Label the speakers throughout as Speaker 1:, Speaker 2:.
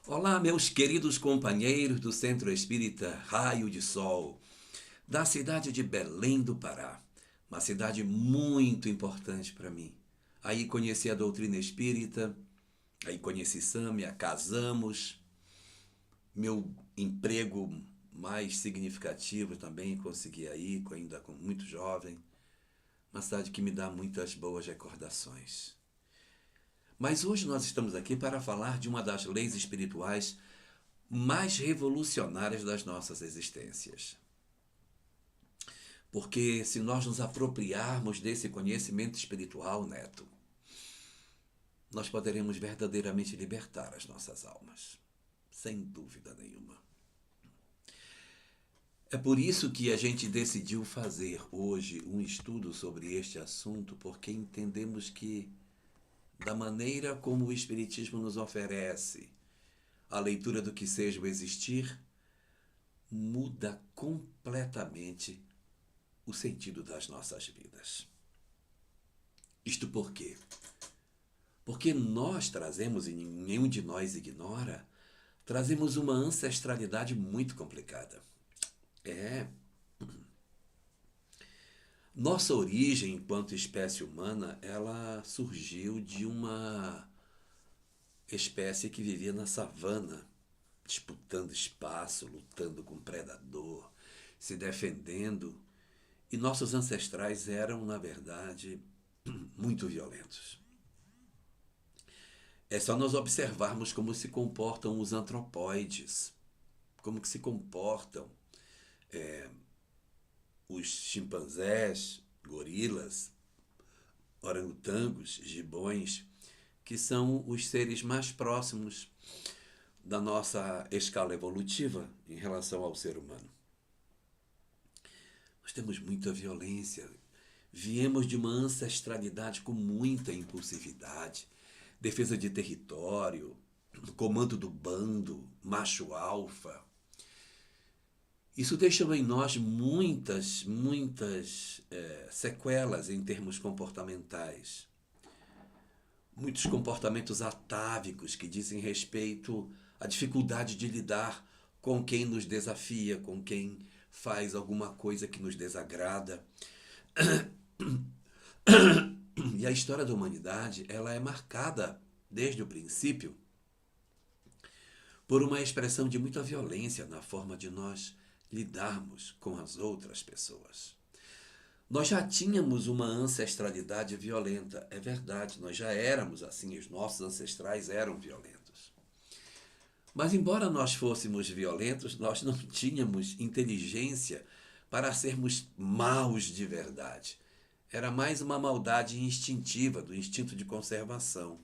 Speaker 1: Olá, meus queridos companheiros do Centro Espírita Raio de Sol, da cidade de Belém do Pará, uma cidade muito importante para mim. Aí conheci a doutrina espírita, aí conheci Sâmia, casamos, meu emprego mais significativo também consegui aí, ainda muito jovem, uma cidade que me dá muitas boas recordações. Mas hoje nós estamos aqui para falar de uma das leis espirituais mais revolucionárias das nossas existências. Porque se nós nos apropriarmos desse conhecimento espiritual, Neto, nós poderemos verdadeiramente libertar as nossas almas, sem dúvida nenhuma. É por isso que a gente decidiu fazer hoje um estudo sobre este assunto, porque entendemos que, da maneira como o Espiritismo nos oferece a leitura do que seja o existir, muda completamente o sentido das nossas vidas. Isto por quê? Porque nós trazemos, e nenhum de nós ignora, trazemos uma ancestralidade muito complicada. É. Nossa origem enquanto espécie humana, ela surgiu de uma espécie que vivia na savana, disputando espaço, lutando com o predador, se defendendo. E nossos ancestrais eram, na verdade, muito violentos. É só nós observarmos como se comportam os antropóides, como que se comportam os chimpanzés, gorilas, orangotangos, gibões, que são os seres mais próximos da nossa escala evolutiva em relação ao ser humano. Nós temos muita violência. Viemos de uma ancestralidade com muita impulsividade, defesa de território, comando do bando, macho alfa. Isso deixa em nós muitas sequelas em termos comportamentais. Muitos comportamentos atávicos que dizem respeito à dificuldade de lidar com quem nos desafia, com quem faz alguma coisa que nos desagrada. E a história da humanidade, ela é marcada desde o princípio por uma expressão de muita violência na forma de nós lidarmos com as outras pessoas. Nós já tínhamos uma ancestralidade violenta, é verdade, nós já éramos assim, os nossos ancestrais eram violentos. Mas embora nós fôssemos violentos, nós não tínhamos inteligência para sermos maus de verdade. Era mais uma maldade instintiva, do instinto de conservação.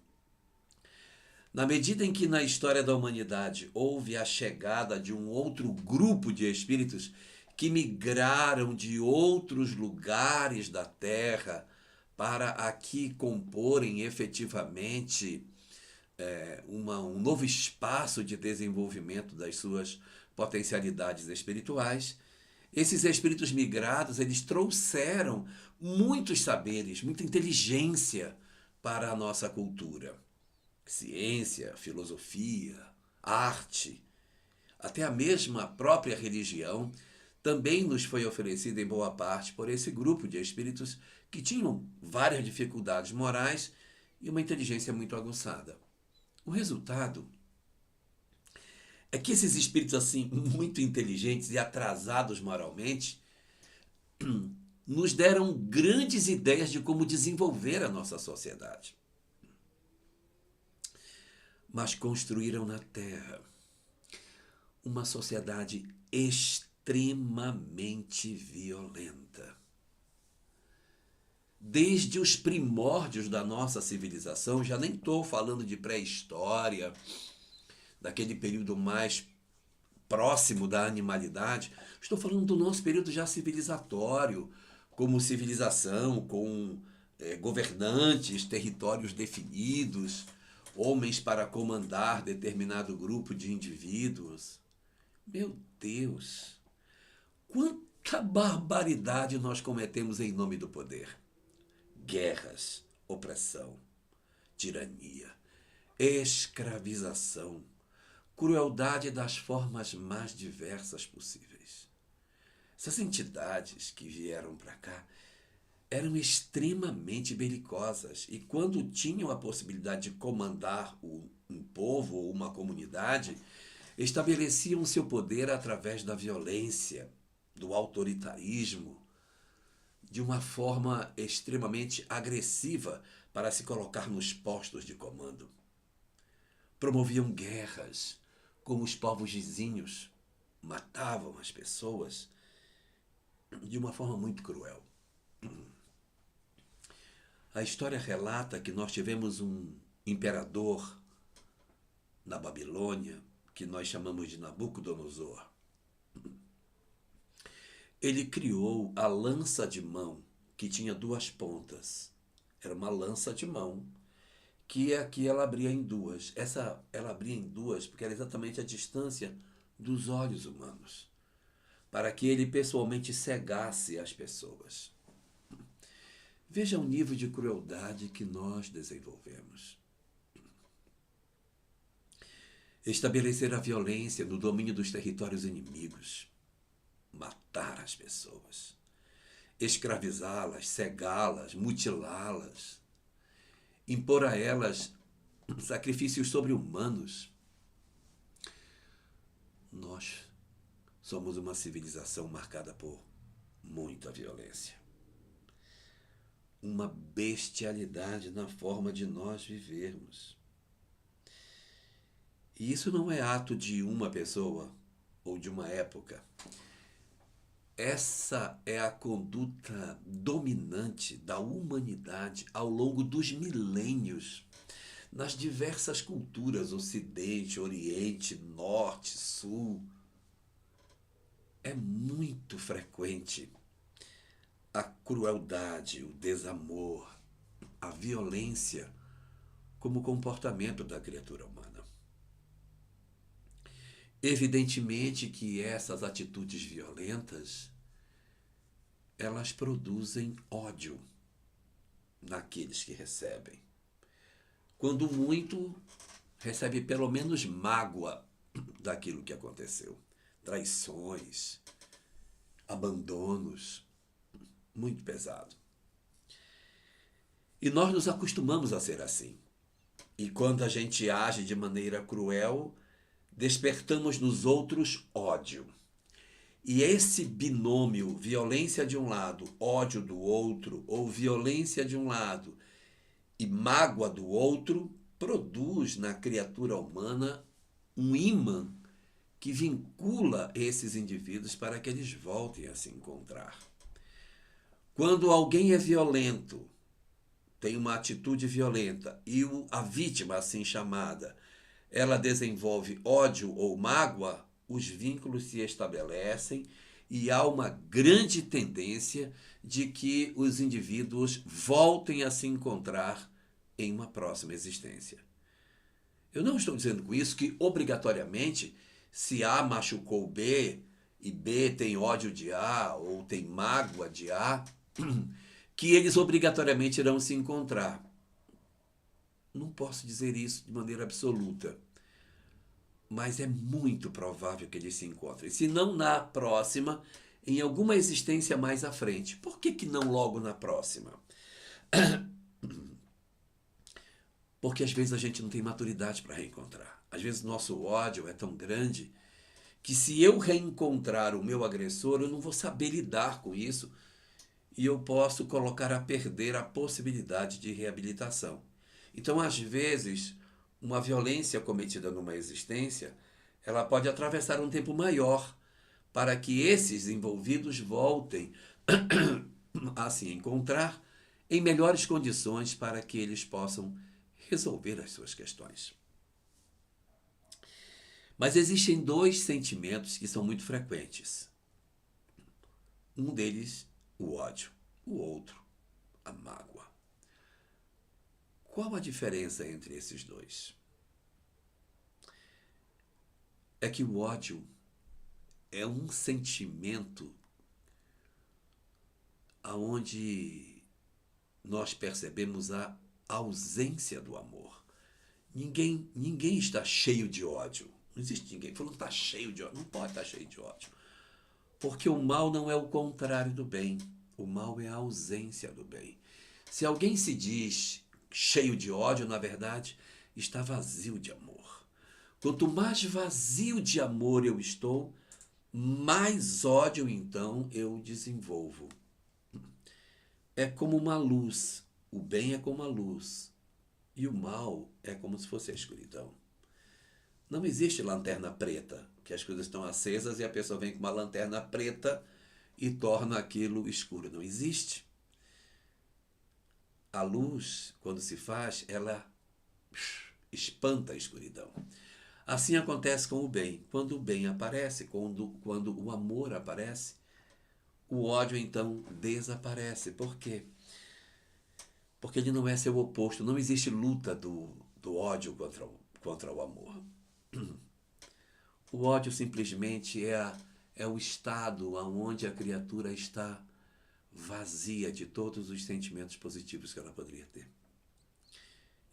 Speaker 1: Na medida em que na história da humanidade houve a chegada de um outro grupo de espíritos que migraram de outros lugares da Terra para aqui comporem efetivamente um novo espaço de desenvolvimento das suas potencialidades espirituais, esses espíritos migrados, eles trouxeram muitos saberes, muita inteligência para a nossa cultura. Ciência, filosofia, arte, até a mesma própria religião também nos foi oferecida em boa parte por esse grupo de espíritos que tinham várias dificuldades morais e uma inteligência muito aguçada. O resultado é que esses espíritos assim muito inteligentes e atrasados moralmente nos deram grandes ideias de como desenvolver a nossa sociedade. Mas construíram na Terra uma sociedade extremamente violenta. Desde os primórdios da nossa civilização, já nem estou falando de pré-história, daquele período mais próximo da animalidade, estou falando do nosso período já civilizatório, como civilização, com governantes, territórios definidos, homens para comandar determinado grupo de indivíduos. Meu Deus, quanta barbaridade nós cometemos em nome do poder. Guerras, opressão, tirania, escravização, crueldade das formas mais diversas possíveis. Essas entidades que vieram para cá eram extremamente belicosas e quando tinham a possibilidade de comandar um povo ou uma comunidade, estabeleciam seu poder através da violência, do autoritarismo, de uma forma extremamente agressiva para se colocar nos postos de comando. Promoviam guerras com os povos vizinhos, matavam as pessoas de uma forma muito cruel. A história relata que nós tivemos um imperador na Babilônia, que nós chamamos de Nabucodonosor. Ele criou a lança de mão, que tinha duas pontas. Era uma lança de mão, que aqui ela abria em duas. Ela abria em duas porque era exatamente a distância dos olhos humanos, para que ele pessoalmente cegasse as pessoas. Veja o nível de crueldade que nós desenvolvemos. Estabelecer a violência no domínio dos territórios inimigos, matar as pessoas, escravizá-las, cegá-las, mutilá-las, impor a elas sacrifícios sobre-humanos. Nós somos uma civilização marcada por muita violência. Uma bestialidade na forma de nós vivermos. E isso não é ato de uma pessoa ou de uma época. Essa é a conduta dominante da humanidade ao longo dos milênios, nas diversas culturas, Ocidente, Oriente, Norte, Sul. É muito frequente a crueldade, o desamor, a violência como comportamento da criatura humana. Evidentemente que essas atitudes violentas, elas produzem ódio naqueles que recebem. Quando muito, recebe pelo menos mágoa daquilo que aconteceu. Traições, abandonos, muito pesado. E nós nos acostumamos a ser assim. E quando a gente age de maneira cruel, despertamos nos outros ódio. E esse binômio, violência de um lado, ódio do outro, ou violência de um lado e mágoa do outro, produz na criatura humana um ímã que vincula esses indivíduos para que eles voltem a se encontrar. Quando alguém é violento, tem uma atitude violenta, e a vítima, assim chamada, ela desenvolve ódio ou mágoa, os vínculos se estabelecem e há uma grande tendência de que os indivíduos voltem a se encontrar em uma próxima existência. Eu não estou dizendo com isso que, obrigatoriamente, se A machucou B e B tem ódio de A ou tem mágoa de A, que eles obrigatoriamente irão se encontrar. Não posso dizer isso de maneira absoluta, mas é muito provável que eles se encontrem. Se não na próxima, em alguma existência mais à frente. Por que não logo na próxima? Porque às vezes a gente não tem maturidade para reencontrar. Às vezes nosso ódio é tão grande que se eu reencontrar o meu agressor, eu não vou saber lidar com isso e eu posso colocar a perder a possibilidade de reabilitação. Então, às vezes, uma violência cometida numa existência, ela pode atravessar um tempo maior para que esses envolvidos voltem a se encontrar em melhores condições para que eles possam resolver as suas questões. Mas existem dois sentimentos que são muito frequentes. Um deles, o ódio. O outro, a mágoa. Qual a diferença entre esses dois? É que o ódio é um sentimento onde nós percebemos a ausência do amor. Ninguém está cheio de ódio. Não existe ninguém. Fulano está cheio de ódio. Não pode estar cheio de ódio. Porque o mal não é o contrário do bem. O mal é a ausência do bem. Se alguém se diz cheio de ódio, na verdade, está vazio de amor. Quanto mais vazio de amor eu estou, mais ódio então eu desenvolvo. É como uma luz. O bem é como a luz. E o mal é como se fosse a escuridão. Não existe lanterna preta, que as coisas estão acesas e a pessoa vem com uma lanterna preta e torna aquilo escuro. Não existe. A luz, quando se faz, ela espanta a escuridão. Assim acontece com o bem. Quando o bem aparece, quando o amor aparece, o ódio então desaparece. Por quê? Porque ele não é seu oposto. Não existe luta do ódio contra o amor. O ódio simplesmente é o estado onde a criatura está vazia de todos os sentimentos positivos que ela poderia ter.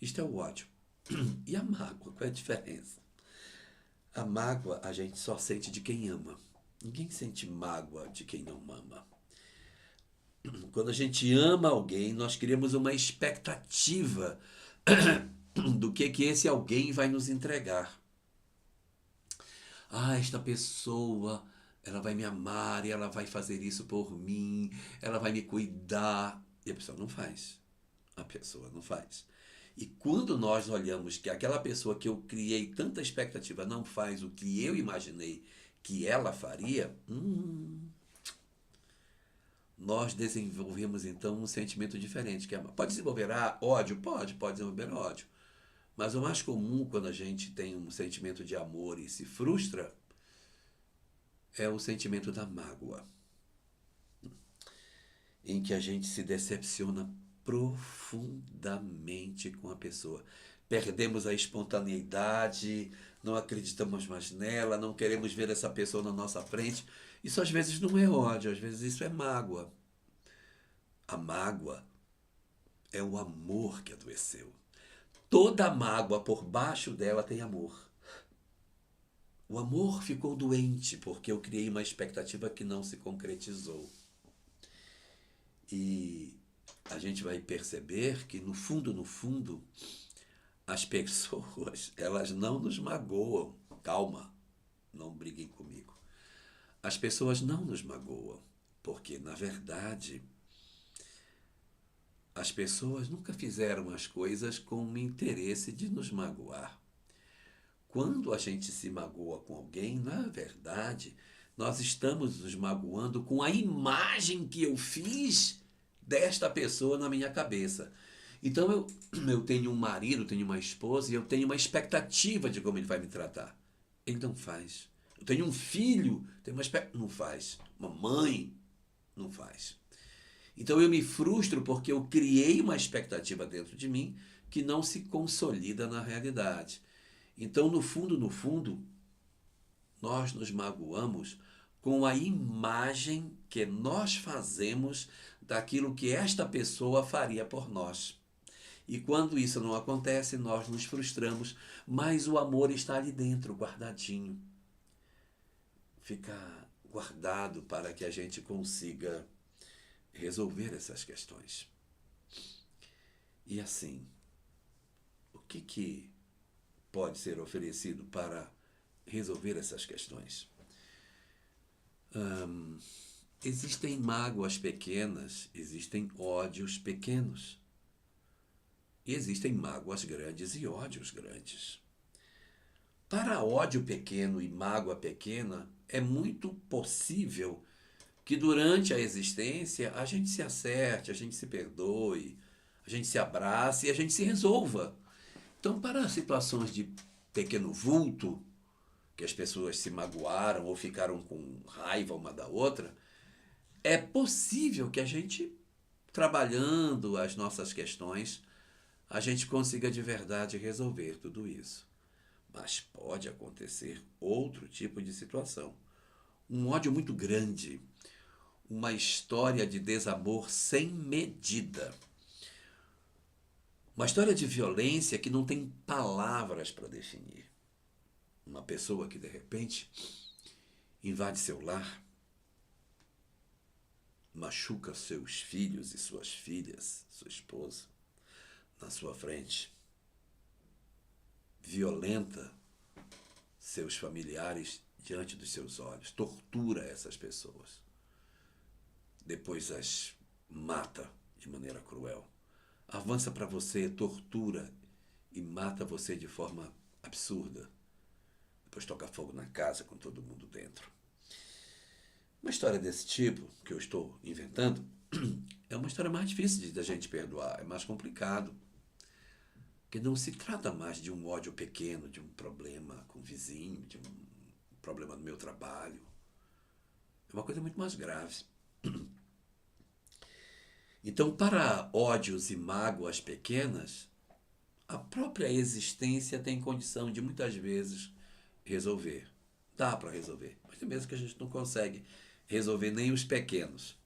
Speaker 1: Isto é o ódio. E a mágoa, qual é a diferença? A mágoa a gente só sente de quem ama. Ninguém sente mágoa de quem não ama. Quando a gente ama alguém, nós criamos uma expectativa do que esse alguém vai nos entregar. Esta pessoa, ela vai me amar e ela vai fazer isso por mim, ela vai me cuidar. E a pessoa não faz. A pessoa não faz. E quando nós olhamos que aquela pessoa que eu criei tanta expectativa não faz o que eu imaginei que ela faria, nós desenvolvemos então um sentimento diferente. Que é, pode desenvolver ódio? Pode desenvolver ódio. Mas o mais comum quando a gente tem um sentimento de amor e se frustra é o sentimento da mágoa, em que a gente se decepciona profundamente com a pessoa. Perdemos a espontaneidade, não acreditamos mais nela, não queremos ver essa pessoa na nossa frente. Isso às vezes não é ódio, às vezes isso é mágoa. A mágoa é o amor que adoeceu. Toda mágoa por baixo dela tem amor. O amor ficou doente porque eu criei uma expectativa que não se concretizou. E a gente vai perceber que no fundo, as pessoas, elas não nos magoam. Calma, não briguem comigo. As pessoas não nos magoam, porque na verdade as pessoas nunca fizeram as coisas com o interesse de nos magoar. Quando a gente se magoa com alguém, na verdade, nós estamos nos magoando com a imagem que eu fiz desta pessoa na minha cabeça. Então eu tenho um marido, tenho uma esposa e eu tenho uma expectativa de como ele vai me tratar. Ele não faz. Eu tenho um filho, tenho uma expectativa. Não faz. Uma mãe, não faz. Então eu me frustro porque eu criei uma expectativa dentro de mim que não se consolida na realidade. Então, no fundo, nós nos magoamos com a imagem que nós fazemos daquilo que esta pessoa faria por nós. E quando isso não acontece, nós nos frustramos, mas o amor está ali dentro, guardadinho. Fica guardado para que a gente consiga resolver essas questões. E assim, o que pode ser oferecido para resolver essas questões? Existem mágoas pequenas, existem ódios pequenos. E existem mágoas grandes e ódios grandes. Para ódio pequeno e mágoa pequena, é muito possível que durante a existência a gente se acerte, a gente se perdoe, a gente se abrace e a gente se resolva. Então, para situações de pequeno vulto, que as pessoas se magoaram ou ficaram com raiva uma da outra, é possível que a gente, trabalhando as nossas questões, a gente consiga de verdade resolver tudo isso. Mas pode acontecer outro tipo de situação. Um ódio muito grande, uma história de desamor sem medida. Uma história de violência que não tem palavras para definir. uma pessoa que de repente invade seu lar, machuca seus filhos e suas filhas, sua esposa, na sua frente, violenta seus familiares diante dos seus olhos, tortura essas pessoas, depois as mata de maneira cruel, avança para você, tortura e mata você de forma absurda, depois toca fogo na casa com todo mundo dentro. Uma história desse tipo, que eu estou inventando, é uma história mais difícil da gente perdoar, é mais complicado. Porque não se trata mais de um ódio pequeno, de um problema com o vizinho, de um problema no meu trabalho. É uma coisa muito mais grave. Então, para ódios e mágoas pequenas, a própria existência tem condição de, muitas vezes, resolver. Dá para resolver, mas tem vezes que a gente não consegue resolver nem os pequenos.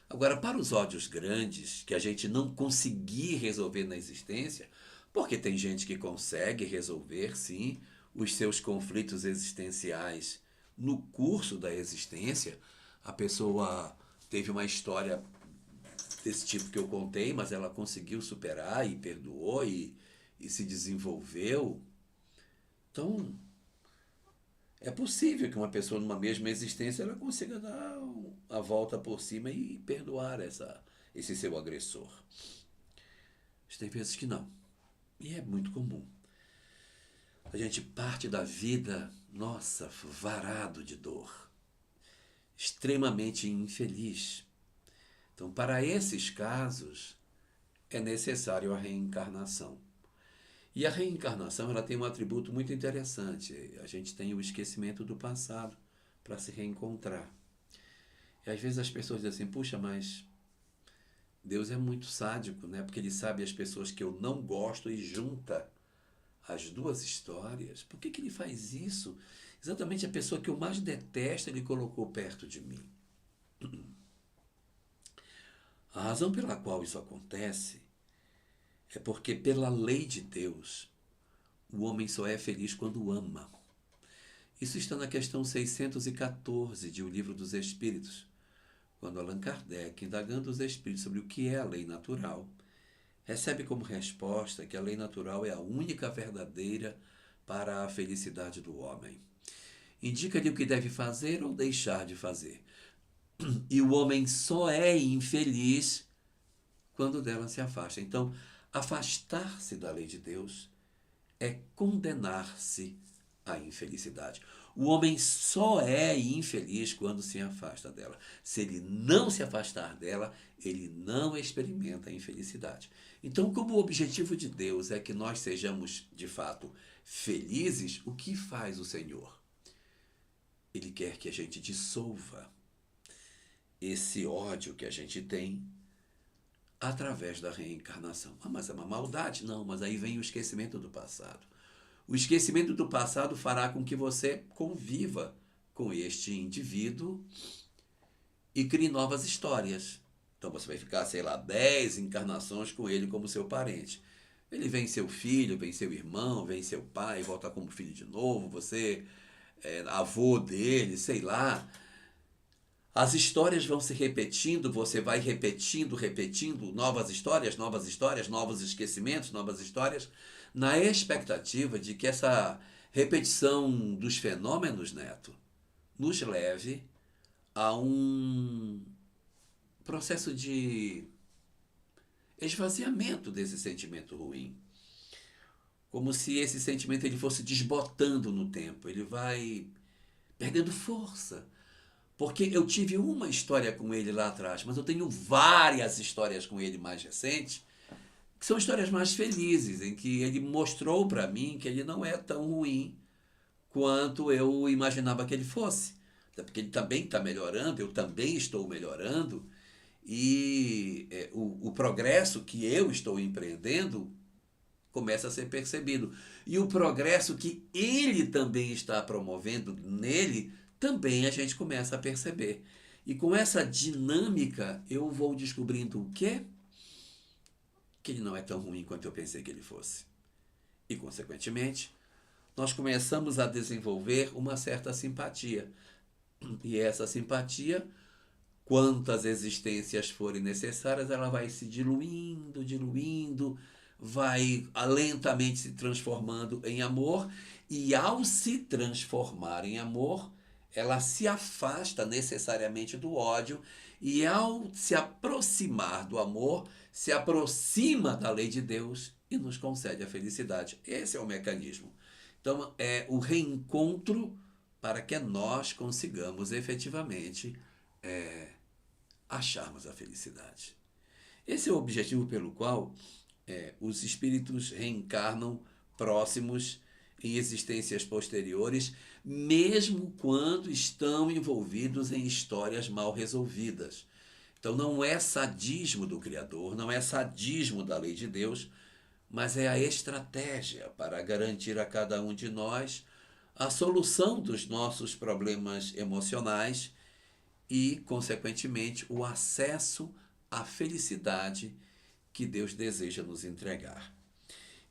Speaker 1: Agora, para os ódios grandes, que a gente não conseguir resolver na existência, porque tem gente que consegue resolver, sim, os seus conflitos existenciais no curso da existência. A pessoa teve uma história desse tipo que eu contei, mas ela conseguiu superar e perdoou e se desenvolveu. Então, é possível que uma pessoa numa mesma existência ela consiga dar a volta por cima e perdoar esse seu agressor. Mas tem vezes que não. E é muito comum. A gente parte da vida, nossa, varado de dor, extremamente infeliz. Então, para esses casos, é necessário a reencarnação. E a reencarnação ela tem um atributo muito interessante. A gente tem o esquecimento do passado para se reencontrar. E às vezes as pessoas dizem assim, puxa, mas Deus é muito sádico, né? Porque ele sabe as pessoas que eu não gosto e junta as duas histórias. Por que ele faz isso? Exatamente a pessoa que eu mais detesto ele colocou perto de mim. A razão pela qual isso acontece é porque, pela lei de Deus, o homem só é feliz quando ama. Isso está na questão 614 de O Livro dos Espíritos, quando Allan Kardec, indagando os espíritos sobre o que é a lei natural, recebe como resposta que a lei natural é a única verdadeira para a felicidade do homem. Indica-lhe o que deve fazer ou deixar de fazer. E o homem só é infeliz quando dela se afasta. Então, afastar-se da lei de Deus é condenar-se à infelicidade. O homem só é infeliz quando se afasta dela. Se ele não se afastar dela, ele não experimenta a infelicidade. Então, como o objetivo de Deus é que nós sejamos, de fato, felizes, o que faz o Senhor? Ele quer que a gente dissolva esse ódio que a gente tem através da reencarnação. Ah, mas é uma maldade? Não, mas aí vem o esquecimento do passado. O esquecimento do passado fará com que você conviva com este indivíduo e crie novas histórias. Então você vai ficar, sei lá, 10 encarnações com ele como seu parente. Ele vem seu filho, vem seu irmão, vem seu pai, volta como filho de novo, você é avô dele, sei lá. As histórias vão se repetindo, você vai repetindo novas histórias, novos esquecimentos, novas histórias, na expectativa de que essa repetição dos fenômenos, Neto, nos leve a um processo de esvaziamento desse sentimento ruim. Como se esse sentimento ele fosse desbotando no tempo, ele vai perdendo força. Porque eu tive uma história com ele lá atrás, mas eu tenho várias histórias com ele mais recentes, que são histórias mais felizes, em que ele mostrou para mim que ele não é tão ruim quanto eu imaginava que ele fosse. Até porque ele também está melhorando, eu também estou melhorando, e o progresso que eu estou empreendendo começa a ser percebido. E o progresso que ele também está promovendo nele, também a gente começa a perceber. E com essa dinâmica, eu vou descobrindo o quê? Que ele não é tão ruim quanto eu pensei que ele fosse. E, consequentemente, nós começamos a desenvolver uma certa simpatia. E essa simpatia, quantas existências forem necessárias, ela vai se diluindo, diluindo, vai lentamente se transformando em amor, e ao se transformar em amor, ela se afasta necessariamente do ódio, e ao se aproximar do amor, se aproxima da lei de Deus e nos concede a felicidade. Esse é o mecanismo. Então, é o reencontro para que nós consigamos efetivamente acharmos a felicidade. Esse é o objetivo pelo qual os espíritos reencarnam próximos em existências posteriores, mesmo quando estão envolvidos em histórias mal resolvidas. Então não é sadismo do Criador, não é sadismo da lei de Deus, mas é a estratégia para garantir a cada um de nós a solução dos nossos problemas emocionais e, consequentemente, o acesso à felicidade que Deus deseja nos entregar.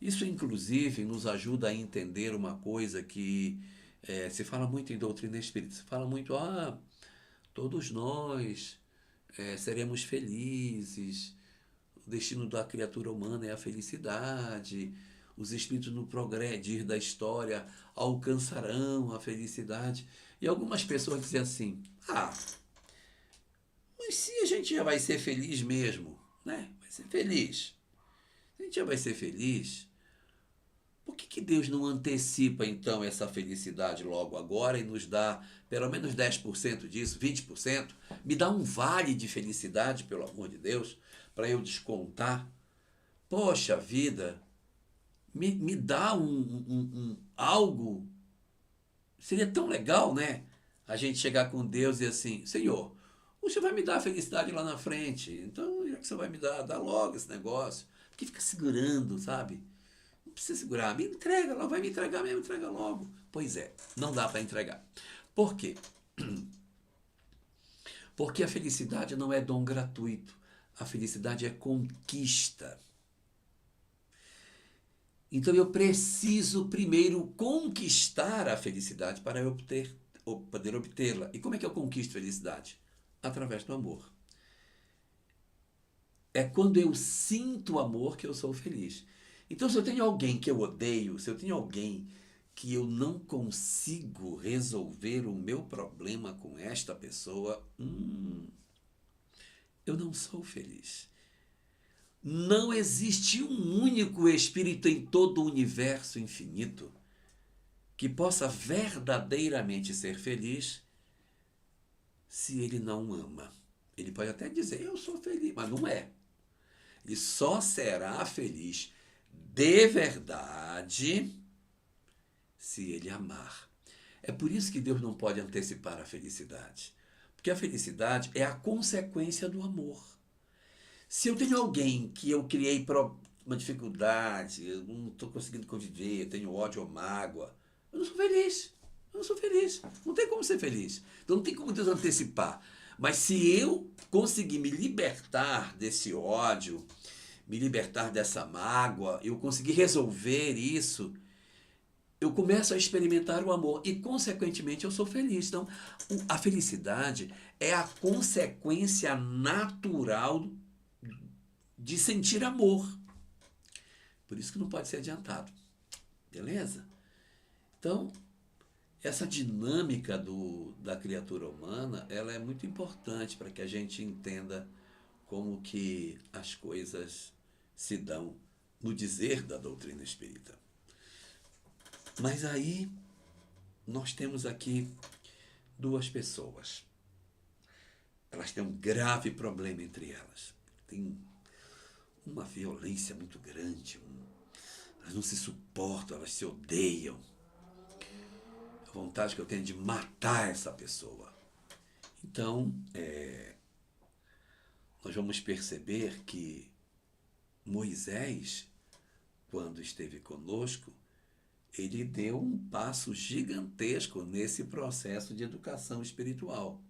Speaker 1: Isso, inclusive, nos ajuda a entender uma coisa que se fala muito em doutrina espírita. Se fala muito, todos nós seremos felizes, o destino da criatura humana é a felicidade, os espíritos no progredir da história alcançarão a felicidade. E algumas pessoas dizem assim, mas se a gente já vai ser feliz mesmo, né? Vai ser feliz. Se a gente já vai ser feliz, por que Deus não antecipa então essa felicidade logo agora e nos dá pelo menos 10% disso, 20%? Me dá um vale de felicidade, pelo amor de Deus, para eu descontar. Poxa vida, me dá algo. Seria tão legal, né? A gente chegar com Deus e assim, Senhor, o Senhor vai me dar a felicidade lá na frente. Então, já que você vai me dar, dá logo esse negócio. Porque fica segurando, sabe? Não precisa segurar. Me entrega, ela vai me entregar mesmo, entrega logo. Pois é, não dá para entregar. Por quê? Porque a felicidade não é dom gratuito. A felicidade é conquista. Então eu preciso primeiro conquistar a felicidade para eu poder obtê-la. E como é que eu conquisto felicidade? Através do amor. É quando eu sinto amor que eu sou feliz. Então, se eu tenho alguém que eu odeio, se eu tenho alguém que eu não consigo resolver o meu problema com esta pessoa, eu não sou feliz. Não existe um único espírito em todo o universo infinito que possa verdadeiramente ser feliz se ele não ama. Ele pode até dizer, eu sou feliz, mas não é. Ele só será feliz de verdade se ele amar. É por isso que Deus não pode antecipar a felicidade. Porque a felicidade é a consequência do amor. Se eu tenho alguém que eu criei uma dificuldade, eu não estou conseguindo conviver, eu tenho ódio ou mágoa, eu não sou feliz. Eu não sou feliz. Não tem como ser feliz. Então não tem como Deus antecipar. Mas se eu conseguir me libertar desse ódio, me libertar dessa mágoa, eu conseguir resolver isso, eu começo a experimentar o amor e, consequentemente, eu sou feliz. Então, a felicidade é a consequência natural de sentir amor. Por isso que não pode ser adiantado. Beleza? Então, essa dinâmica da criatura humana, ela é muito importante para que a gente entenda como que as coisas se dão no dizer da doutrina espírita. Mas aí nós temos aqui duas pessoas. Elas têm um grave problema entre elas. Tem uma violência muito grande. Elas não se suportam, elas se odeiam. A vontade que eu tenho é de matar essa pessoa. Então, nós vamos perceber que Moisés, quando esteve conosco, ele deu um passo gigantesco nesse processo de educação espiritual,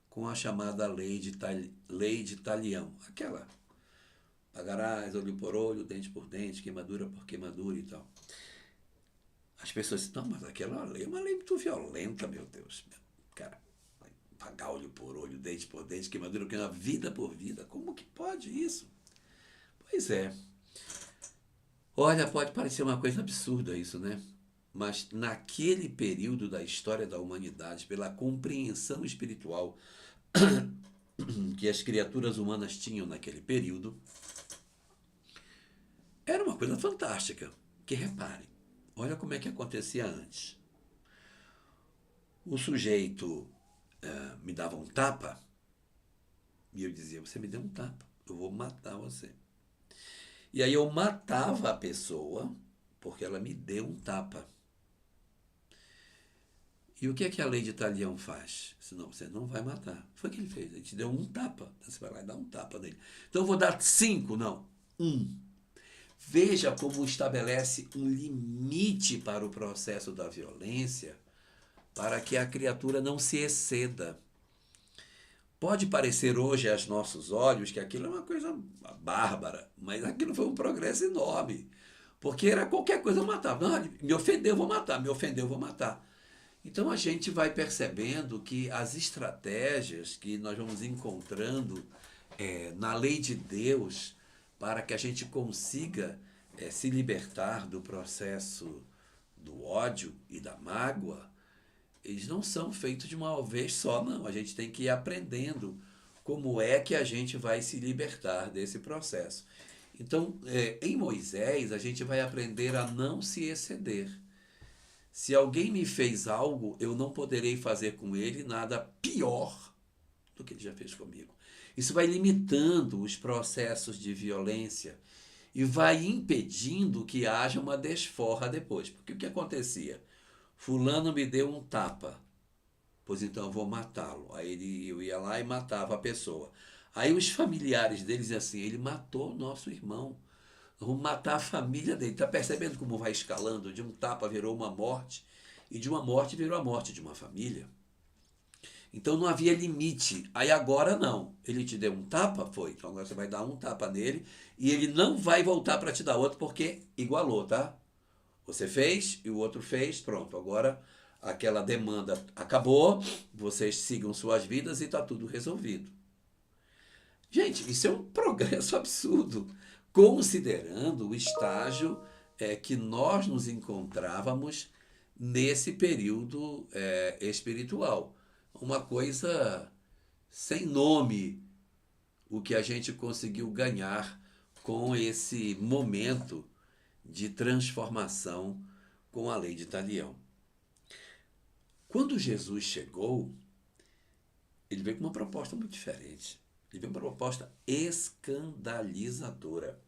Speaker 1: com a chamada lei de Talião. Aquela, pagarás olho por olho, dente por dente, queimadura por queimadura e tal. As pessoas dizem, não, mas aquela lei é uma lei muito violenta, meu Deus. Cara, vai pagar olho por olho, dente por dente, queimadura por queimadura, vida por vida. Como que pode isso? Pois é. Olha, pode parecer uma coisa absurda isso, né? Mas naquele período da história da humanidade, pela compreensão espiritual que as criaturas humanas tinham naquele período, era uma coisa fantástica. Que repare, olha como é que acontecia antes. O sujeito me dava um tapa e eu dizia, você me deu um tapa, eu vou matar você. E aí eu matava a pessoa porque ela me deu um tapa. E o que é que a lei de Talião faz? Senão você não vai matar. Foi o que ele fez. Ele te deu um tapa. Então você vai lá e dá um tapa nele. Então eu vou dar 5, não. 1. Veja como estabelece um limite para o processo da violência, para que a criatura não se exceda. Pode parecer hoje aos nossos olhos que aquilo é uma coisa bárbara, mas aquilo foi um progresso enorme. Porque era qualquer coisa eu matava. Não, me ofendeu, eu vou matar. Me ofendeu, eu vou matar. Então a gente vai percebendo que as estratégias que nós vamos encontrando na lei de Deus para que a gente consiga se libertar do processo do ódio e da mágoa, eles não são feitos de uma vez só, não. A gente tem que ir aprendendo como é que a gente vai se libertar desse processo. Então, em Moisés, a gente vai aprender a não se exceder. Se alguém me fez algo, eu não poderei fazer com ele nada pior do que ele já fez comigo. Isso vai limitando os processos de violência e vai impedindo que haja uma desforra depois. Porque o que acontecia? Fulano me deu um tapa, pois então eu vou matá-lo. Aí eu ia lá e matava a pessoa. Aí os familiares deles diziam assim, ele matou o nosso irmão. Vamos matar a família dele. Está percebendo como vai escalando? De um tapa virou uma morte, e de uma morte virou a morte de uma família. Então não havia limite. Aí agora não. Ele te deu um tapa? Foi. Então agora você vai dar um tapa nele, e ele não vai voltar para te dar outro, porque igualou, tá? Você fez e o outro fez, pronto. Agora aquela demanda acabou, vocês sigam suas vidas e está tudo resolvido. Gente, isso é um progresso absurdo, considerando o estágio que nós nos encontrávamos nesse período espiritual. Uma coisa sem nome, o que a gente conseguiu ganhar com esse momento de transformação com a lei de Talião. Quando Jesus chegou, ele veio com uma proposta muito diferente. Ele veio com uma proposta escandalizadora.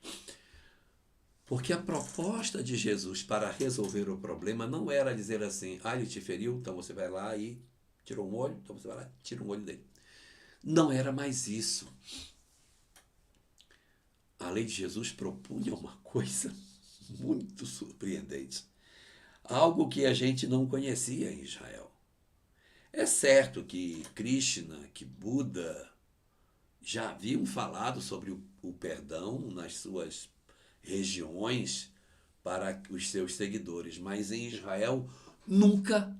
Speaker 1: Porque a proposta de Jesus para resolver o problema não era dizer assim, ele te feriu, então você vai lá e tirou um olho, então você vai lá e tira um olho dele. Não era mais isso. A lei de Jesus propunha uma coisa muito surpreendente. Algo que a gente não conhecia em Israel. É certo que Krishna, que Buda, já haviam falado sobre o perdão nas suas regiões para os seus seguidores, mas em Israel nunca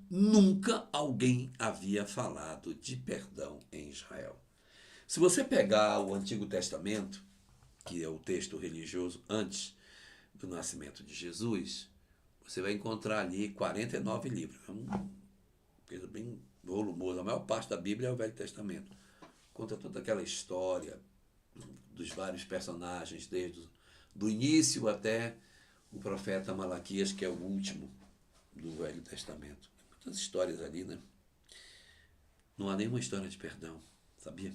Speaker 1: alguém havia falado de perdão em Israel. Se você pegar o Antigo Testamento, que é o texto religioso antes do nascimento de Jesus, você vai encontrar ali 49 livros. É uma coisa bem volumosa. A maior parte da Bíblia é o Velho Testamento. Conta toda aquela história dos vários personagens, desde do início até o profeta Malaquias, que é o último do Velho Testamento. Muitas histórias ali, né? Não há nenhuma história de perdão, sabia?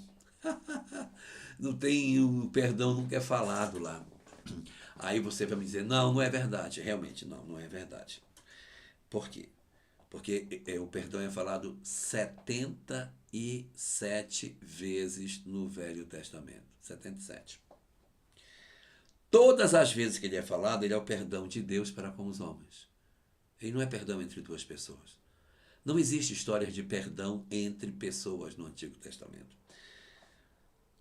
Speaker 1: Não tem, o perdão nunca é falado lá. Aí você vai me dizer, não é verdade. Realmente, não é verdade. Por quê? Porque o perdão é falado 77 vezes no Velho Testamento. 77. Todas as vezes que ele é falado, ele é o perdão de Deus para com os homens. Ele não é perdão entre duas pessoas. Não existe história de perdão entre pessoas no Antigo Testamento.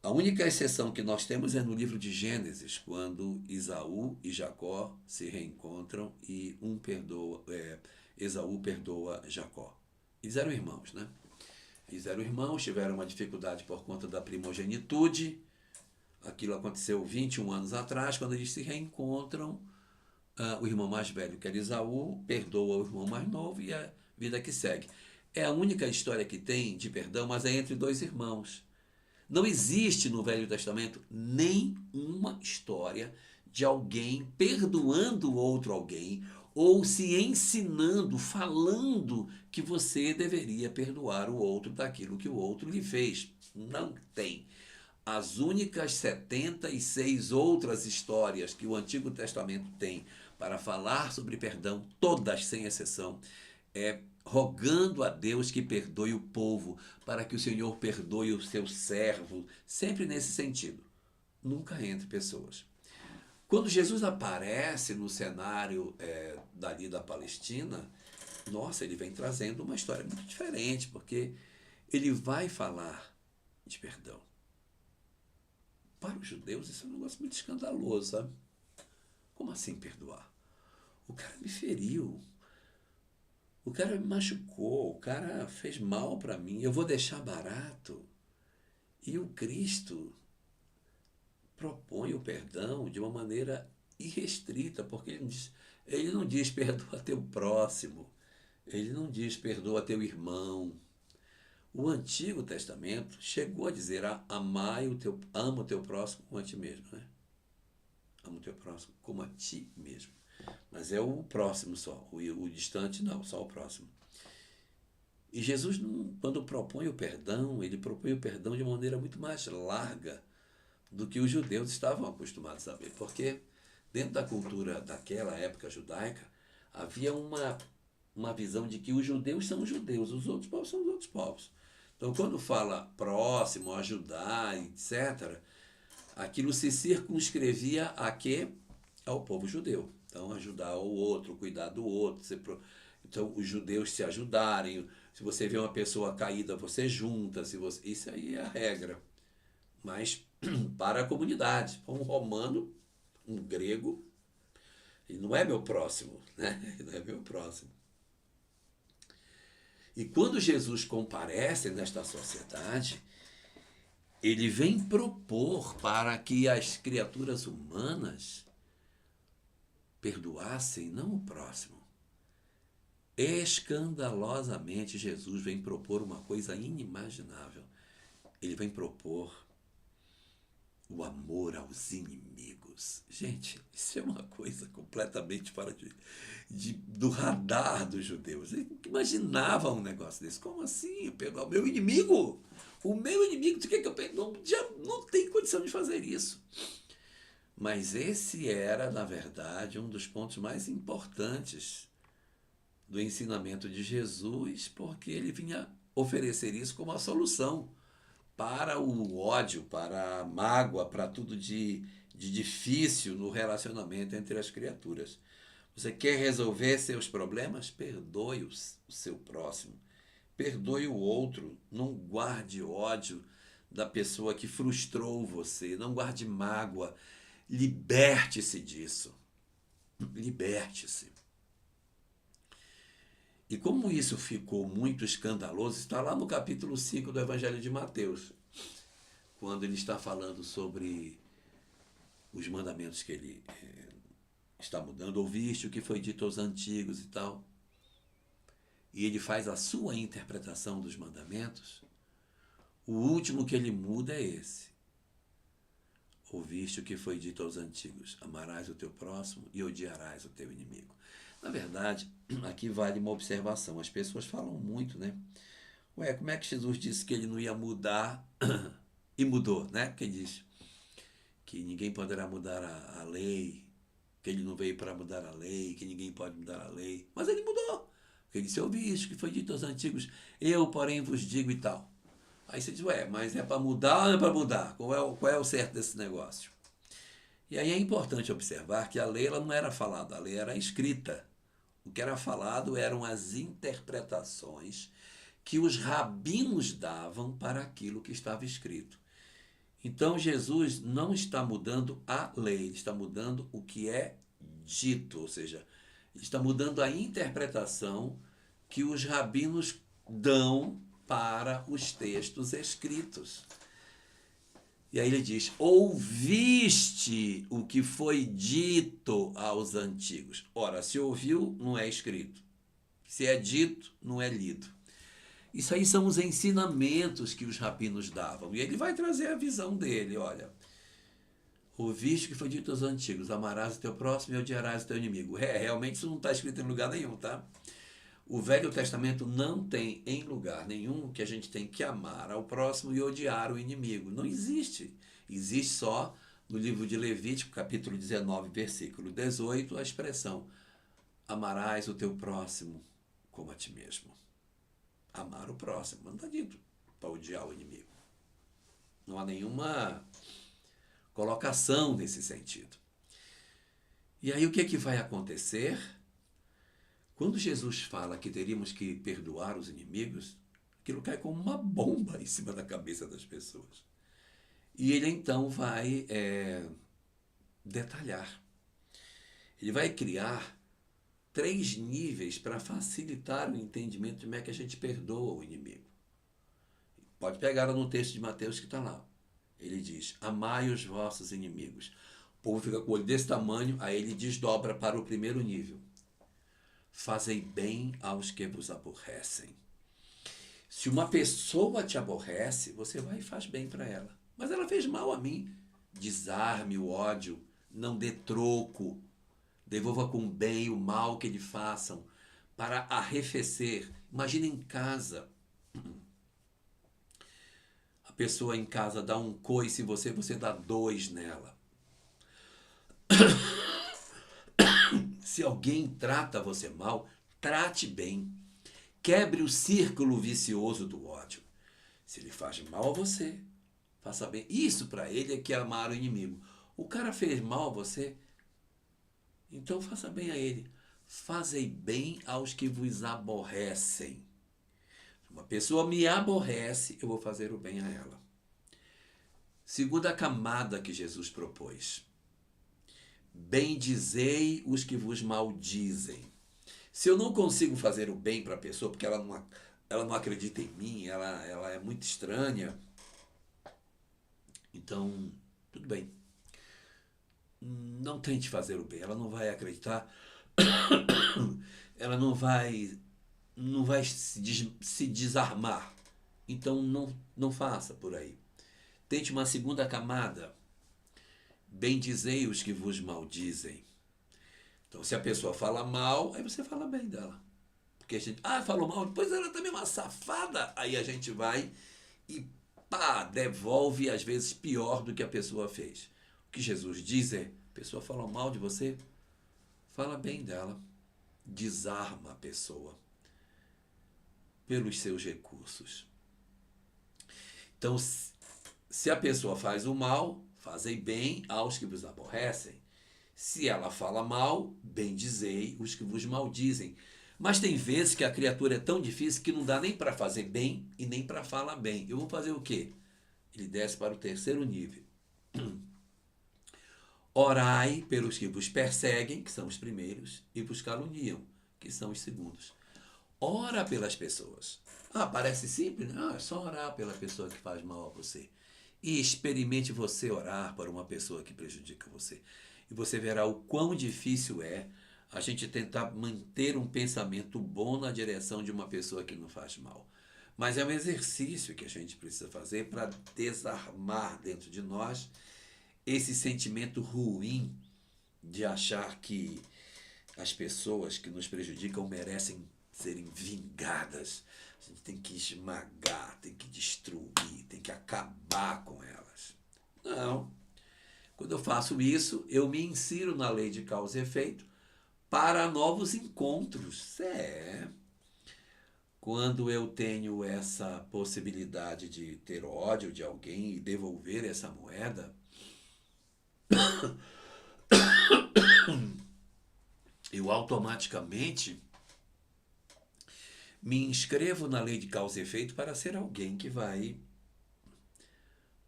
Speaker 1: A única exceção que nós temos é no livro de Gênesis, quando Esaú e Jacó se reencontram e Esaú perdoa Jacó. Eles eram irmãos, né? Eles eram irmãos, tiveram uma dificuldade por conta da primogenitude. Aquilo aconteceu 21 anos atrás, quando eles se reencontram. O irmão mais velho, que era Esaú, perdoa o irmão mais novo e a vida que segue. É a única história que tem de perdão, mas é entre dois irmãos. Não existe no Velho Testamento nenhuma história de alguém perdoando outro alguém ou se ensinando, falando que você deveria perdoar o outro daquilo que o outro lhe fez. Não tem. As únicas 76 outras histórias que o Antigo Testamento tem para falar sobre perdão, todas sem exceção, é rogando a Deus que perdoe o povo, para que o Senhor perdoe o seu servo, sempre nesse sentido, nunca entre pessoas. Quando Jesus aparece no cenário dali da Palestina, nossa, ele vem trazendo uma história muito diferente, porque ele vai falar de perdão. Para os judeus isso é um negócio muito escandaloso, sabe? Como assim perdoar? O cara me feriu, o cara me machucou, o cara fez mal para mim, eu vou deixar barato. E o Cristo propõe o perdão de uma maneira irrestrita, porque ele não diz perdoa teu próximo, ele não diz perdoa teu irmão. O Antigo Testamento chegou a dizer ama o teu próximo como a ti mesmo, né? Ama o teu próximo como a ti mesmo. Mas é o próximo só, o distante não, só o próximo. E Jesus, quando propõe o perdão, ele propõe o perdão de uma maneira muito mais larga do que os judeus estavam acostumados a ver. Porque dentro da cultura daquela época judaica, havia uma visão de que os judeus são os judeus, os outros povos são os outros povos. Então, quando fala próximo, ajudar, etc., aquilo se circunscrevia a quê? Ao povo judeu. Então, ajudar o outro, cuidar do outro. Então, os judeus se ajudarem. Se você vê uma pessoa caída, você junta. Isso aí é a regra. Mas para a comunidade. Um romano, um grego, ele não é meu próximo, né? Ele não é meu próximo. E quando Jesus comparece nesta sociedade, ele vem propor para que as criaturas humanas perdoassem não o próximo. Escandalosamente, Jesus vem propor uma coisa inimaginável. Ele vem propor o amor aos inimigos. Gente, isso é uma coisa completamente fora do radar dos judeus. Eles imaginavam um negócio desse. Como assim? Perdoar o meu inimigo? O meu inimigo, de que eu perdoo? Já não tem condição de fazer isso. Mas esse era, na verdade, um dos pontos mais importantes do ensinamento de Jesus, porque ele vinha oferecer isso como a solução para o ódio, para a mágoa, para tudo de difícil no relacionamento entre as criaturas. Você quer resolver seus problemas? Perdoe o seu próximo. Perdoe o outro. Não guarde ódio da pessoa que frustrou você. Não guarde mágoa. Liberte-se disso. Liberte-se. E como isso ficou muito escandaloso, está lá no capítulo 5 do Evangelho de Mateus, quando ele está falando sobre os mandamentos que ele está mudando. Ouviste o que foi dito aos antigos e tal. E ele faz a sua interpretação dos mandamentos. O último que ele muda é esse. Ouviste o que foi dito aos antigos: amarás o teu próximo e odiarás o teu inimigo. Na verdade, aqui vale uma observação. As pessoas falam muito, né? Ué, como é que Jesus disse que ele não ia mudar e mudou, né? Porque ele diz que ninguém poderá mudar a lei, que ele não veio para mudar a lei, que ninguém pode mudar a lei. Mas ele mudou. Porque ele disse: ouviste o que foi dito aos antigos, eu, porém, vos digo e tal. Aí você diz: ué, mas é para mudar ou não é para mudar? Qual é o certo desse negócio? E aí é importante observar que a lei ela não era falada, a lei era escrita. O que era falado eram as interpretações que os rabinos davam para aquilo que estava escrito. Então Jesus não está mudando a lei, ele está mudando o que é dito, ou seja, ele está mudando a interpretação que os rabinos dão para os textos escritos. E aí ele diz: ouviste o que foi dito aos antigos. Ora, se ouviu, não é escrito. Se é dito, não é lido. Isso aí são os ensinamentos que os rabinos davam. E ele vai trazer a visão dele, olha. Ouviste o que foi dito aos antigos: amarás o teu próximo e odiarás o teu inimigo. Realmente isso não está escrito em lugar nenhum, tá? O Velho Testamento não tem em lugar nenhum que a gente tem que amar ao próximo e odiar o inimigo. Não existe. Existe só no livro de Levítico, capítulo 19, versículo 18, a expressão: amarás o teu próximo como a ti mesmo. Amar o próximo, não está dito para odiar o inimigo. Não há nenhuma colocação nesse sentido. E aí o que é que vai acontecer? Quando Jesus fala que teríamos que perdoar os inimigos, aquilo cai como uma bomba em cima da cabeça das pessoas. E ele então vai detalhar. Ele vai criar 3 níveis para facilitar o entendimento de como é que a gente perdoa o inimigo. Pode pegar no texto de Mateus que está lá. Ele diz: amai os vossos inimigos. O povo fica com o olho desse tamanho, aí ele desdobra para o primeiro nível. Fazei bem aos que vos aborrecem. Se uma pessoa te aborrece, você vai e faz bem para ela. Mas ela fez mal a mim. Desarme o ódio, não dê troco. Devolva com bem o mal que lhe façam, para arrefecer. Imagina em casa. A pessoa em casa dá um coice em você, você dá 2 nela. Se alguém trata você mal, trate bem. Quebre o círculo vicioso do ódio. Se ele faz mal a você, faça bem. Isso para ele é que é amar o inimigo. O cara fez mal a você, então faça bem a ele. Fazei bem aos que vos aborrecem. Se uma pessoa me aborrece, eu vou fazer o bem a ela. Segunda camada que Jesus propôs: bendizei os que vos maldizem. Se eu não consigo fazer o bem para a pessoa, porque ela não acredita em mim, ela é muito estranha, então, tudo bem. Não tente fazer o bem, ela não vai acreditar, ela não vai se desarmar. Então, não faça por aí. Tente uma segunda camada. Bendizei os que vos maldizem. Então, se a pessoa fala mal, aí você fala bem dela. Porque a gente, falou mal, depois ela também é uma safada. Aí a gente vai e devolve, às vezes, pior do que a pessoa fez. O que Jesus diz é: a pessoa fala mal de você, fala bem dela. Desarma a pessoa pelos seus recursos. Então, se a pessoa faz o mal, fazei bem aos que vos aborrecem. Se ela fala mal, bendizei os que vos maldizem. Mas tem vezes que a criatura é tão difícil que não dá nem para fazer bem e nem para falar bem. Eu vou fazer o quê? Ele desce para o terceiro nível. Orai pelos que vos perseguem, que são os primeiros, e vos caluniam, que são os segundos. Ora pelas pessoas. Parece simples? Não, é só orar pela pessoa que faz mal a você. E experimente você orar por uma pessoa que prejudica você. E você verá o quão difícil é a gente tentar manter um pensamento bom na direção de uma pessoa que não faz mal. Mas é um exercício que a gente precisa fazer para desarmar dentro de nós esse sentimento ruim de achar que as pessoas que nos prejudicam merecem serem vingadas. A gente tem que esmagar, tem que destruir, tem que acabar com elas. Não. Quando eu faço isso, eu me insiro na lei de causa e efeito para novos encontros. Quando eu tenho essa possibilidade de ter ódio de alguém e devolver essa moeda, eu automaticamente me inscrevo na lei de causa e efeito para ser alguém que vai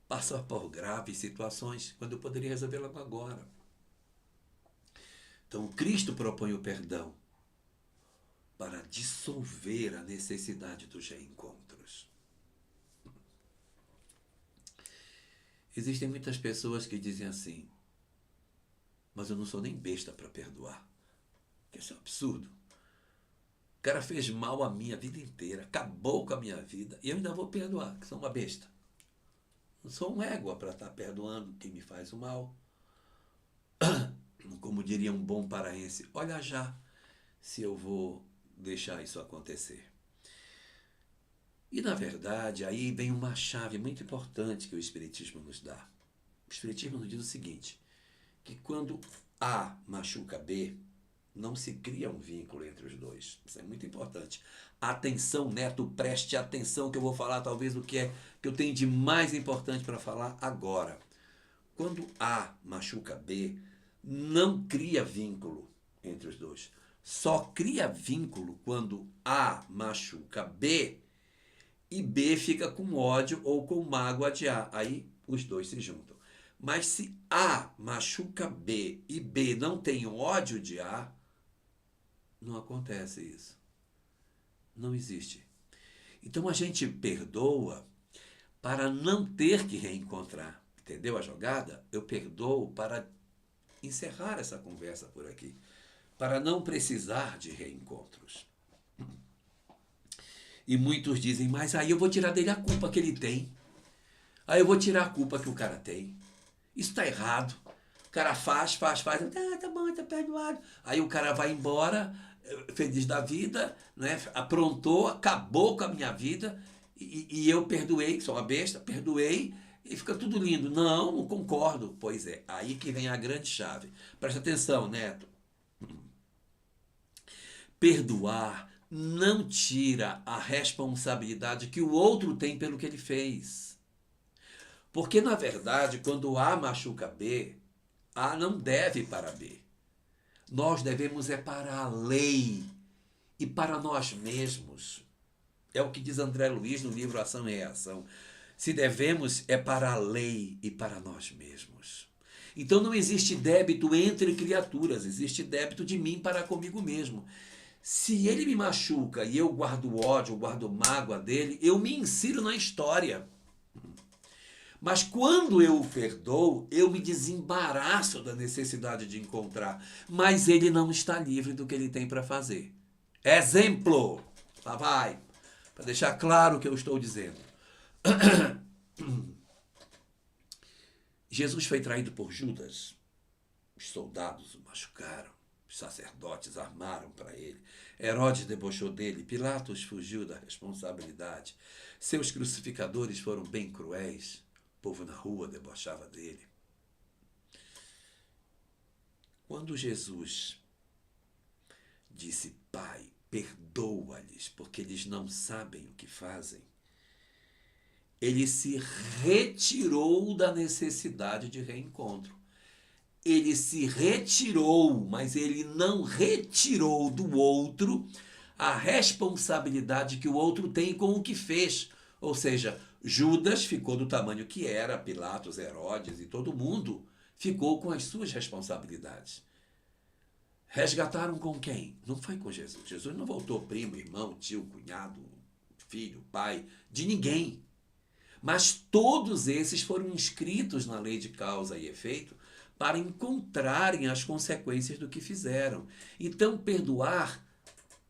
Speaker 1: passar por graves situações quando eu poderia resolvê-las agora. Então, Cristo propõe o perdão para dissolver a necessidade dos reencontros. Existem muitas pessoas que dizem assim, mas eu não sou nem besta para perdoar. Isso é um absurdo. O cara fez mal a minha vida inteira, acabou com a minha vida, e eu ainda vou perdoar, que sou uma besta. Não sou um égua para estar perdoando quem me faz o mal. Como diria um bom paraense, olha já se eu vou deixar isso acontecer. E, na verdade, aí vem uma chave muito importante que o Espiritismo nos dá. O Espiritismo nos diz o seguinte, que quando A machuca B, não se cria um vínculo entre os dois. Isso é muito importante. Atenção, Neto, preste atenção que eu vou falar talvez o que eu tenho de mais importante para falar agora. Quando A machuca B, não cria vínculo entre os dois. Só cria vínculo quando A machuca B e B fica com ódio ou com mágoa de A. Aí os dois se juntam. Mas se A machuca B e B não tem ódio de A, não acontece isso. Não existe. Então a gente perdoa para não ter que reencontrar. Entendeu a jogada? Eu perdoo para encerrar essa conversa por aqui. Para não precisar de reencontros. E muitos dizem, mas aí eu vou tirar dele a culpa que ele tem. Aí eu vou tirar a culpa que o cara tem. Isso está errado. O cara faz. Tá bom, tá perdoado. Aí o cara vai embora, feliz da vida, né? Aprontou, acabou com a minha vida. E eu perdoei, sou uma besta, perdoei e fica tudo lindo. Não concordo. Pois é, aí que vem a grande chave. Presta atenção, Neto. Perdoar não tira a responsabilidade que o outro tem pelo que ele fez. Porque, na verdade, quando A machuca B, A não deve para B. Nós devemos para a lei e para nós mesmos. É o que diz André Luiz no livro Ação e Reação. Se devemos para a lei e para nós mesmos. Então não existe débito entre criaturas, existe débito de mim para comigo mesmo. Se ele me machuca e eu guardo ódio, guardo mágoa dele, eu me insiro na história. Mas quando eu o perdoo, eu me desembaraço da necessidade de encontrar. Mas ele não está livre do que ele tem para fazer. Exemplo! Lá vai! Para deixar claro o que eu estou dizendo. Jesus foi traído por Judas. Os soldados o machucaram. Os sacerdotes armaram para ele. Herodes debochou dele. Pilatos fugiu da responsabilidade. Seus crucificadores foram bem cruéis. O povo na rua debochava dele. Quando Jesus disse, Pai, perdoa-lhes, porque eles não sabem o que fazem, ele se retirou da necessidade de reencontro. Ele se retirou, mas ele não retirou do outro a responsabilidade que o outro tem com o que fez. Ou seja, Judas ficou do tamanho que era, Pilatos, Herodes e todo mundo ficou com as suas responsabilidades. Resgataram com quem? Não foi com Jesus. Jesus não voltou primo, irmão, tio, cunhado, filho, pai, de ninguém. Mas todos esses foram inscritos na lei de causa e efeito para encontrarem as consequências do que fizeram. Então, perdoar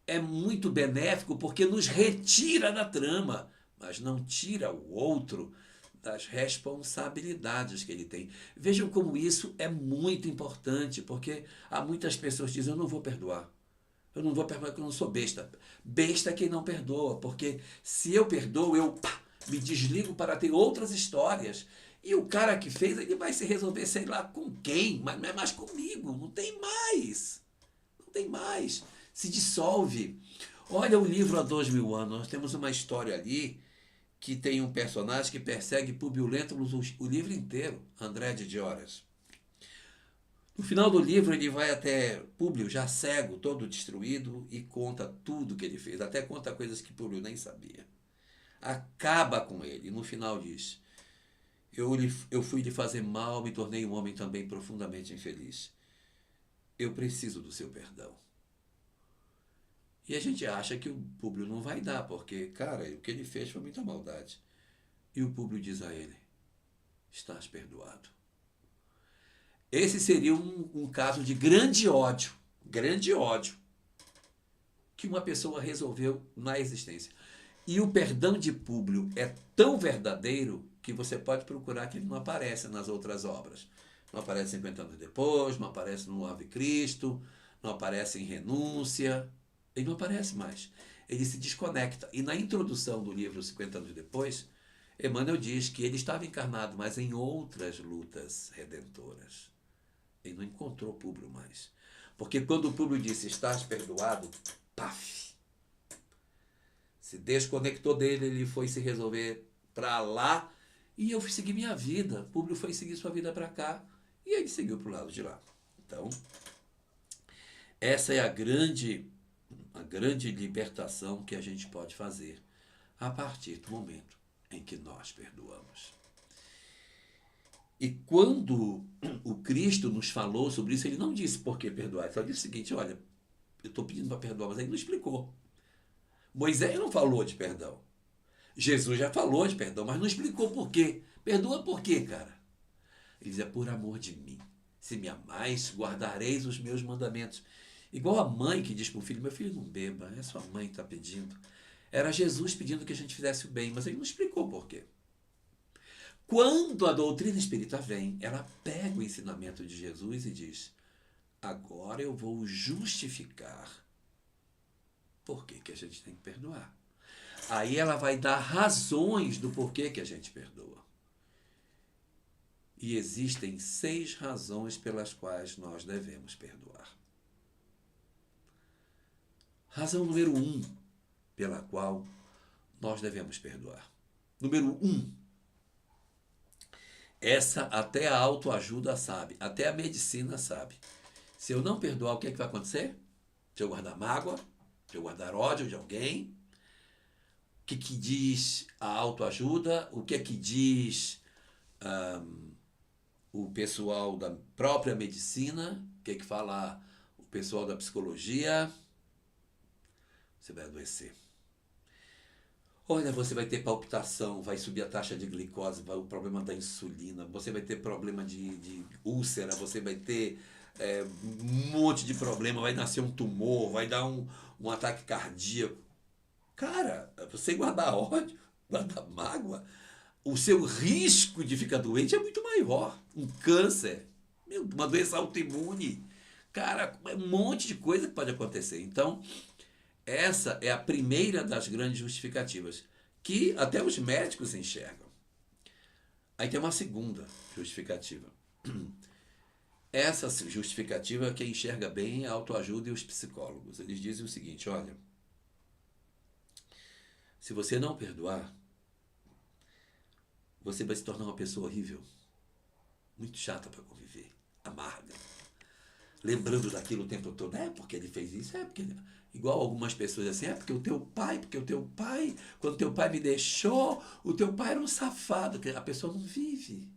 Speaker 1: é muito benéfico porque nos retira da trama, mas não tira o outro das responsabilidades que ele tem. Vejam como isso é muito importante, porque há muitas pessoas que dizem, eu não vou perdoar. Eu não vou perdoar porque eu não sou besta. Besta é quem não perdoa, porque se eu perdoo, eu me desligo para ter outras histórias. E o cara que fez, ele vai se resolver, sei lá, com quem, mas não é mais comigo, não tem mais. Não tem mais. Se dissolve. Olha o livro Há 2000 anos, nós temos uma história ali que tem um personagem que persegue Públio Lentulus o livro inteiro, André de Dioras. No final do livro ele vai até Públio, já cego, todo destruído, e conta tudo que ele fez, até conta coisas que Públio nem sabia. Acaba com ele, e no final diz, Eu fui lhe fazer mal, me tornei um homem também profundamente infeliz. Eu preciso do seu perdão. E a gente acha que o Públio não vai dar, porque, cara, o que ele fez foi muita maldade. E o Públio diz a ele: estás perdoado. Esse seria um caso de grande ódio, que uma pessoa resolveu na existência. E o perdão de Públio é tão verdadeiro que você pode procurar que ele não aparece nas outras obras. Não aparece 50 anos depois, não aparece no Ave Cristo, não aparece em Renúncia. Ele não aparece mais. Ele se desconecta. E na introdução do livro 50 anos depois, Emmanuel diz que ele estava encarnado, mas em outras lutas redentoras. Ele não encontrou Públio mais. Porque quando o Públio disse: estás perdoado, paf! Se desconectou dele, ele foi se resolver para lá e eu fui seguir minha vida. O Públio foi seguir sua vida para cá e ele seguiu para o lado de lá. Então, essa é a grande libertação que a gente pode fazer a partir do momento em que nós perdoamos. E quando o Cristo nos falou sobre isso, ele não disse por que perdoar, ele só disse o seguinte: olha, eu estou pedindo para perdoar, mas ele não explicou. Moisés não falou de perdão. Jesus já falou de perdão, mas não explicou por quê. Perdoa por quê, cara? Ele diz: é por amor de mim. Se me amais, guardareis os meus mandamentos. Igual a mãe que diz para o filho: meu filho, não beba, é sua mãe que está pedindo. Era Jesus pedindo que a gente fizesse o bem, mas ele não explicou por quê. Quando a doutrina espírita vem, ela pega o ensinamento de Jesus e diz: agora eu vou justificar por que a gente tem que perdoar. Aí ela vai dar razões do porquê que a gente perdoa. E existem 6 razões pelas quais nós devemos perdoar. Razão número 1 pela qual nós devemos perdoar. Número 1. Essa até a autoajuda sabe, até a medicina sabe. Se eu não perdoar, o que é que vai acontecer? Se eu guardar mágoa, se eu guardar ódio de alguém, o que diz a autoajuda? O que é que diz o pessoal da própria medicina? O que é que fala o pessoal da psicologia? Você vai adoecer. Olha, você vai ter palpitação, vai subir a taxa de glicose, o problema da insulina, você vai ter problema de úlcera, você vai ter um monte de problema, vai nascer um tumor, vai dar um ataque cardíaco. Cara, você guardar ódio, guardar mágoa, o seu risco de ficar doente é muito maior. Um câncer, uma doença autoimune. Cara, é um monte de coisa que pode acontecer. Então, essa é a primeira das grandes justificativas, que até os médicos enxergam. Aí tem uma segunda justificativa. Essa justificativa, quem enxerga bem é a autoajuda e os psicólogos. Eles dizem o seguinte: olha, se você não perdoar, você vai se tornar uma pessoa horrível, muito chata para conviver, amarga, lembrando daquilo o tempo todo. É porque ele fez isso, é porque... Igual algumas pessoas assim: é porque o teu pai, quando teu pai me deixou, o teu pai era um safado. A pessoa não vive.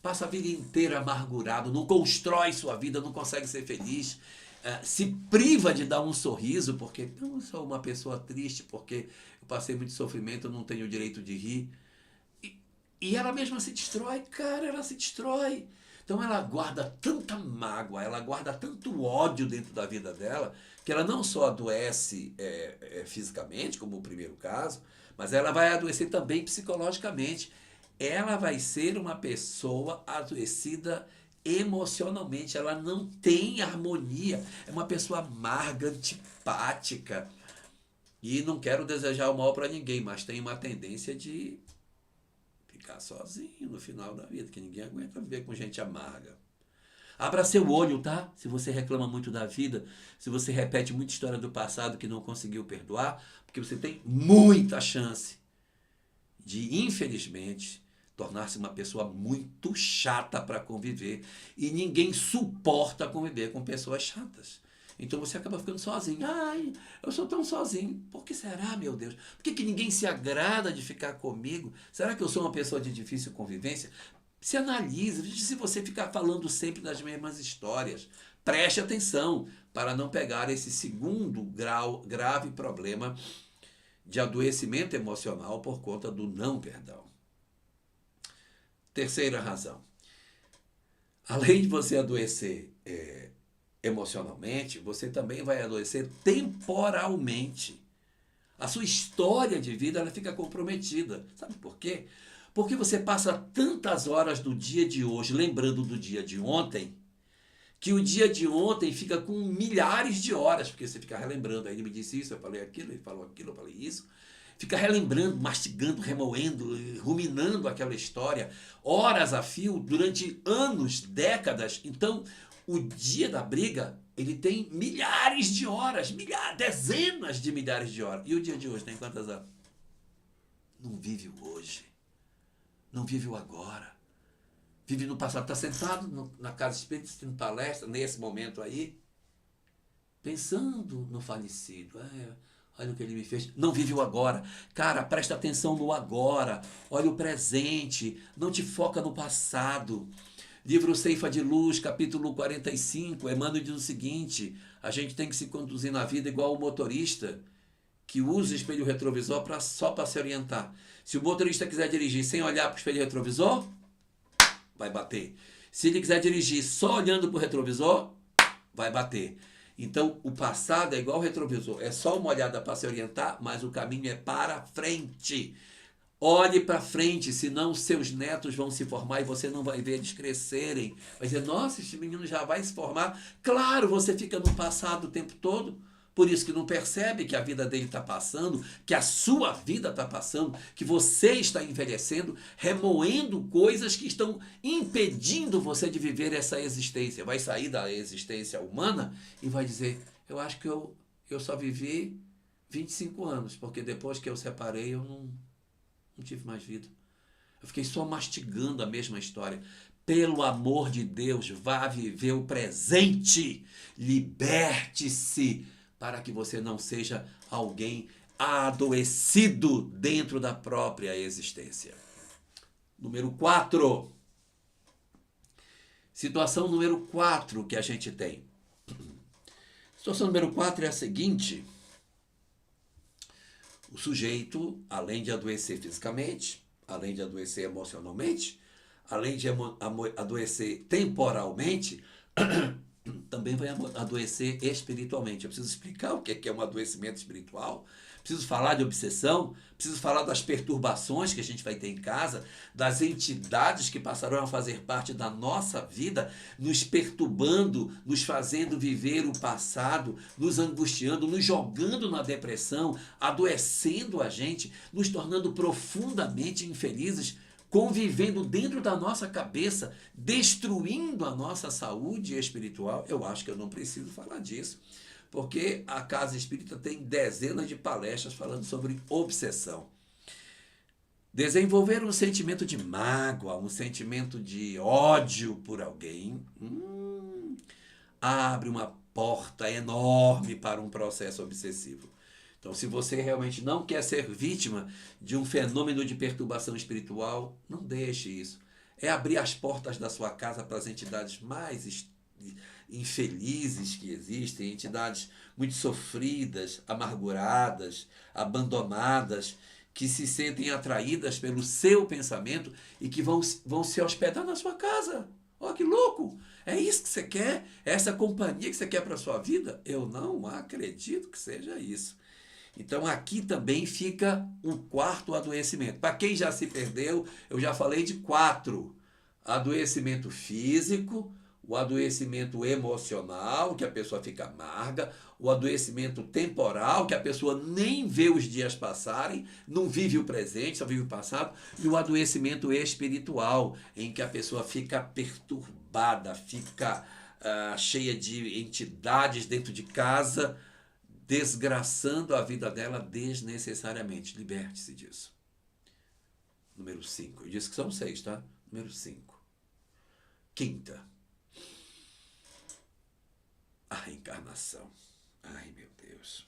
Speaker 1: Passa a vida inteira amargurado, não constrói sua vida, não consegue ser feliz, se priva de dar um sorriso, porque não, eu sou uma pessoa triste, porque eu passei muito sofrimento, eu não tenho o direito de rir. E ela mesma se destrói, cara, ela se destrói. Então ela guarda tanta mágoa, ela guarda tanto ódio dentro da vida dela, que ela não só adoece fisicamente, como o primeiro caso, mas ela vai adoecer também psicologicamente. Ela vai ser uma pessoa adoecida emocionalmente, ela não tem harmonia, é uma pessoa amarga, antipática. E não quero desejar o mal para ninguém, mas tem uma tendência de ficar sozinho no final da vida, que ninguém aguenta viver com gente amarga. Abra seu olho, tá? Se você reclama muito da vida, se você repete muita história do passado que não conseguiu perdoar, porque você tem muita chance de, infelizmente, tornar-se uma pessoa muito chata para conviver. E ninguém suporta conviver com pessoas chatas. Então você acaba ficando sozinho. Ai, eu sou tão sozinho. Por que será, meu Deus? Por que ninguém se agrada de ficar comigo? Será que eu sou uma pessoa de difícil convivência? Se analise, veja se você ficar falando sempre das mesmas histórias. Preste atenção para não pegar esse segundo grave problema de adoecimento emocional por conta do não perdão. Terceira razão. Além de você adoecer emocionalmente, você também vai adoecer temporalmente. A sua história de vida ela fica comprometida. Sabe por quê? Porque você passa tantas horas do dia de hoje lembrando do dia de ontem, que o dia de ontem fica com milhares de horas, porque você fica relembrando. Aí ele me disse isso, eu falei aquilo, ele falou aquilo, eu falei isso. Fica relembrando, mastigando, remoendo, ruminando aquela história, horas a fio, durante anos, décadas. Então, o dia da briga, ele tem milhares de horas, dezenas de milhares de horas. E o dia de hoje tem quantas horas? Não vive o hoje. Não vive o agora. Vive no passado. Está sentado na casa espírita, assistindo palestra, nesse momento aí, pensando no falecido. Olha o que ele me fez. Não vive o agora. Cara, presta atenção no agora. Olha o presente. Não te foca no passado. Livro Ceifa de Luz, capítulo 45, Emmanuel diz o seguinte: a gente tem que se conduzir na vida igual o motorista que usa o espelho retrovisor só para se orientar. Se o motorista quiser dirigir sem olhar para o espelho retrovisor, vai bater. Se ele quiser dirigir só olhando para o retrovisor, vai bater. Então, o passado é igual o retrovisor. É só uma olhada para se orientar, mas o caminho é para frente. Olhe para frente, senão seus netos vão se formar e você não vai ver eles crescerem. Vai dizer, nossa, esse menino já vai se formar. Claro, você fica no passado o tempo todo. Por isso que não percebe que a vida dele está passando, que a sua vida está passando, que você está envelhecendo, remoendo coisas que estão impedindo você de viver essa existência. Vai sair da existência humana e vai dizer, eu acho que eu só vivi 25 anos, porque depois que eu separei eu não tive mais vida. Eu fiquei só mastigando a mesma história. Pelo amor de Deus, vá viver o presente. Liberte-se para que você não seja alguém adoecido dentro da própria existência. Número 4. Situação número 4 que a gente tem. Situação número 4 é a seguinte. O sujeito, além de adoecer fisicamente, além de adoecer emocionalmente, além de adoecer temporalmente, também vai adoecer espiritualmente. Eu preciso explicar o que é um adoecimento espiritual, preciso falar de obsessão, preciso falar das perturbações que a gente vai ter em casa, das entidades que passarão a fazer parte da nossa vida, nos perturbando, nos fazendo viver o passado, nos angustiando, nos jogando na depressão, adoecendo a gente, nos tornando profundamente infelizes, convivendo dentro da nossa cabeça, destruindo a nossa saúde espiritual. Eu acho que eu não preciso falar disso, porque a Casa Espírita tem dezenas de palestras falando sobre obsessão. Desenvolver um sentimento de mágoa, um sentimento de ódio por alguém, abre uma porta enorme para um processo obsessivo. Então, se você realmente não quer ser vítima de um fenômeno de perturbação espiritual, não deixe isso. É abrir as portas da sua casa para as entidades mais infelizes que existem, entidades muito sofridas, amarguradas, abandonadas, que se sentem atraídas pelo seu pensamento e que vão se hospedar na sua casa. Olha que louco! É isso que você quer? É essa companhia que você quer para a sua vida? Eu não acredito que seja isso. Então aqui também fica um quarto adoecimento. Para quem já se perdeu, eu já falei de 4. Adoecimento físico, o adoecimento emocional, que a pessoa fica amarga, o adoecimento temporal, que a pessoa nem vê os dias passarem, não vive o presente, só vive o passado, e o adoecimento espiritual, em que a pessoa fica perturbada, fica cheia de entidades dentro de casa, desgraçando a vida dela desnecessariamente. Liberte-se disso. Número 5. Eu disse que são 6, tá? Número 5. Quinta. A reencarnação. Ai, meu Deus.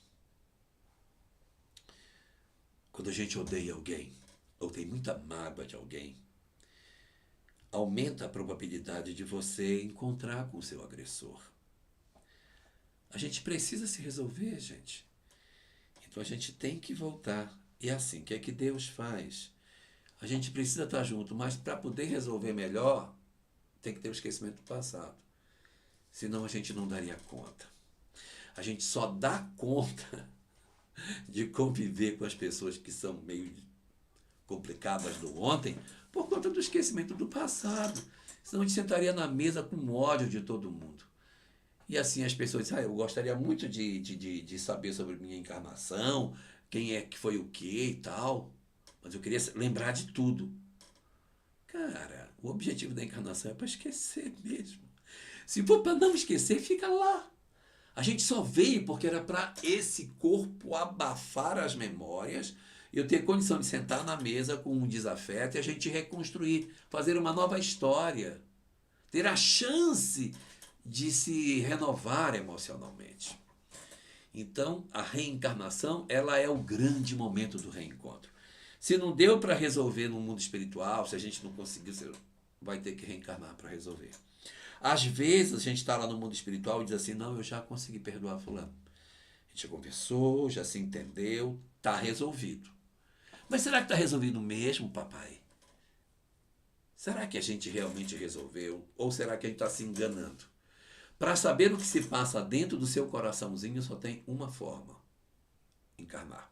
Speaker 1: Quando a gente odeia alguém, ou tem muita mágoa de alguém, aumenta a probabilidade de você encontrar com o seu agressor. A gente precisa se resolver, gente. Então a gente tem que voltar. E é assim, o que é que Deus faz? A gente precisa estar junto, mas para poder resolver melhor, tem que ter o esquecimento do passado. Senão a gente não daria conta. A gente só dá conta de conviver com as pessoas que são meio complicadas do ontem por conta do esquecimento do passado. Senão a gente sentaria na mesa com ódio de todo mundo. E assim as pessoas dizem, eu gostaria muito de saber sobre minha encarnação, quem é que foi o que e tal, mas eu queria lembrar de tudo. Cara, o objetivo da encarnação é para esquecer mesmo. Se for para não esquecer, fica lá. A gente só veio porque era para esse corpo abafar as memórias e eu ter condição de sentar na mesa com um desafeto e a gente reconstruir, fazer uma nova história, ter a chance de se renovar emocionalmente. Então, a reencarnação, ela é o grande momento do reencontro. Se não deu para resolver no mundo espiritual, se a gente não conseguiu, você vai ter que reencarnar para resolver. Às vezes a gente está lá no mundo espiritual e diz assim, não, eu já consegui perdoar fulano. A gente já conversou, já se entendeu, está resolvido. Mas será que está resolvido mesmo, papai? Será que a gente realmente resolveu? Ou será que a gente está se enganando? Para saber o que se passa dentro do seu coraçãozinho, só tem uma forma: encarnar.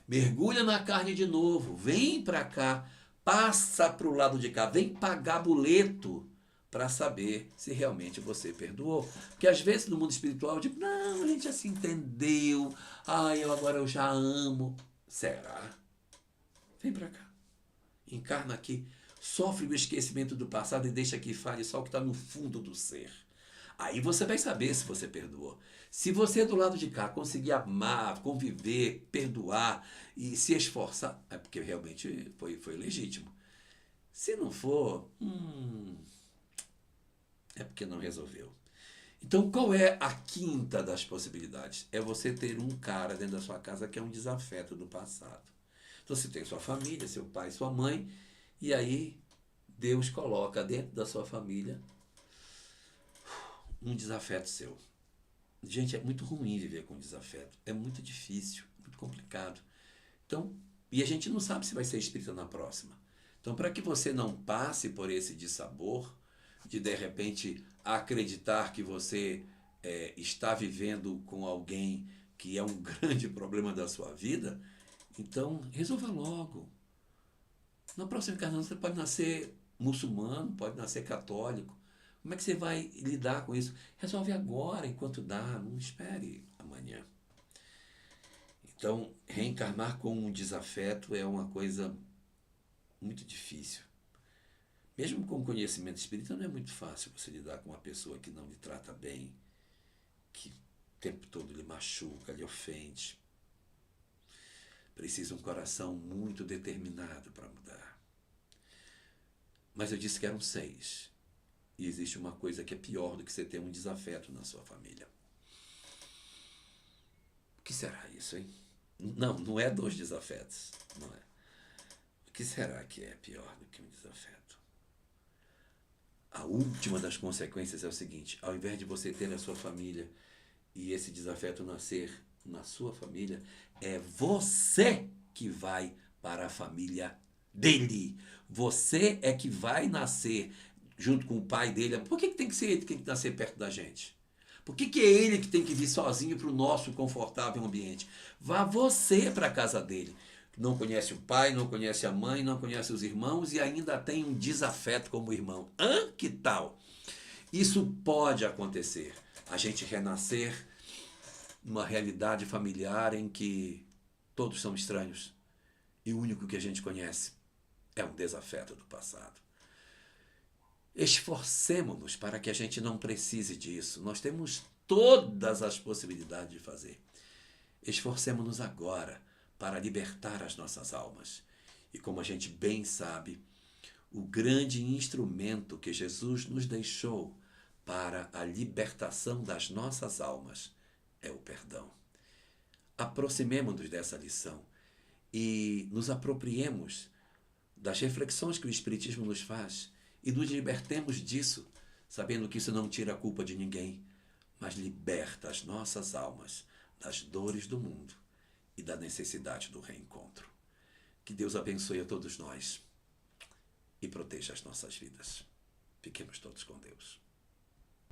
Speaker 1: Mergulha na carne de novo, vem para cá, passa para o lado de cá, vem pagar boleto para saber se realmente você perdoou. Porque às vezes no mundo espiritual eu digo, não, a gente já se entendeu, agora eu já amo. Será? Vem para cá, encarna aqui, sofre o esquecimento do passado e deixa que fale só o que está no fundo do ser. Aí você vai saber se você perdoou. Se você do lado de cá conseguir amar, conviver, perdoar e se esforçar, é porque realmente foi legítimo. Se não for, é porque não resolveu. Então, qual é a quinta das possibilidades? É você ter um cara dentro da sua casa que é um desafeto do passado. Então, você tem sua família, seu pai, sua mãe, e aí Deus coloca dentro da sua família um desafeto seu. Gente, é muito ruim viver com desafeto. É muito difícil, muito complicado. Então, e a gente não sabe se vai ser espírita na próxima. Então, para que você não passe por esse dissabor, de repente acreditar que você está vivendo com alguém que é um grande problema da sua vida, então resolva logo. Na próxima encarnação você pode nascer muçulmano, pode nascer católico. Como é que você vai lidar com isso? Resolve agora, enquanto dá, não espere amanhã. Então, reencarnar com um desafeto é uma coisa muito difícil. Mesmo com conhecimento espírita, não é muito fácil você lidar com uma pessoa que não lhe trata bem, que o tempo todo lhe machuca, lhe ofende. Precisa um coração muito determinado para mudar. Mas eu disse que eram 6. E existe uma coisa que é pior do que você ter um desafeto na sua família. O que será isso, hein? Não é 2 desafetos. Não é. O que será que é pior do que um desafeto? A última das consequências é o seguinte: ao invés de você ter a sua família e esse desafeto nascer na sua família, é você que vai para a família dele. Você é que vai nascer junto com o pai dele. Por que tem que ser ele que tem que nascer perto da gente? Por que é ele que tem que vir sozinho para o nosso confortável ambiente? Vá você para a casa dele. Não conhece o pai, não conhece a mãe, não conhece os irmãos e ainda tem um desafeto como irmão. Que tal? Isso pode acontecer. A gente renascer numa realidade familiar em que todos são estranhos e o único que a gente conhece é um desafeto do passado. Esforcemo-nos para que a gente não precise disso. Nós temos todas as possibilidades de fazer. Esforcemo-nos agora para libertar as nossas almas. E como a gente bem sabe, o grande instrumento que Jesus nos deixou para a libertação das nossas almas é o perdão. Aproximemo-nos dessa lição e nos apropriemos das reflexões que o Espiritismo nos faz e nos libertemos disso, sabendo que isso não tira a culpa de ninguém, mas liberta as nossas almas das dores do mundo e da necessidade do reencontro. Que Deus abençoe a todos nós e proteja as nossas vidas. Fiquemos todos com Deus.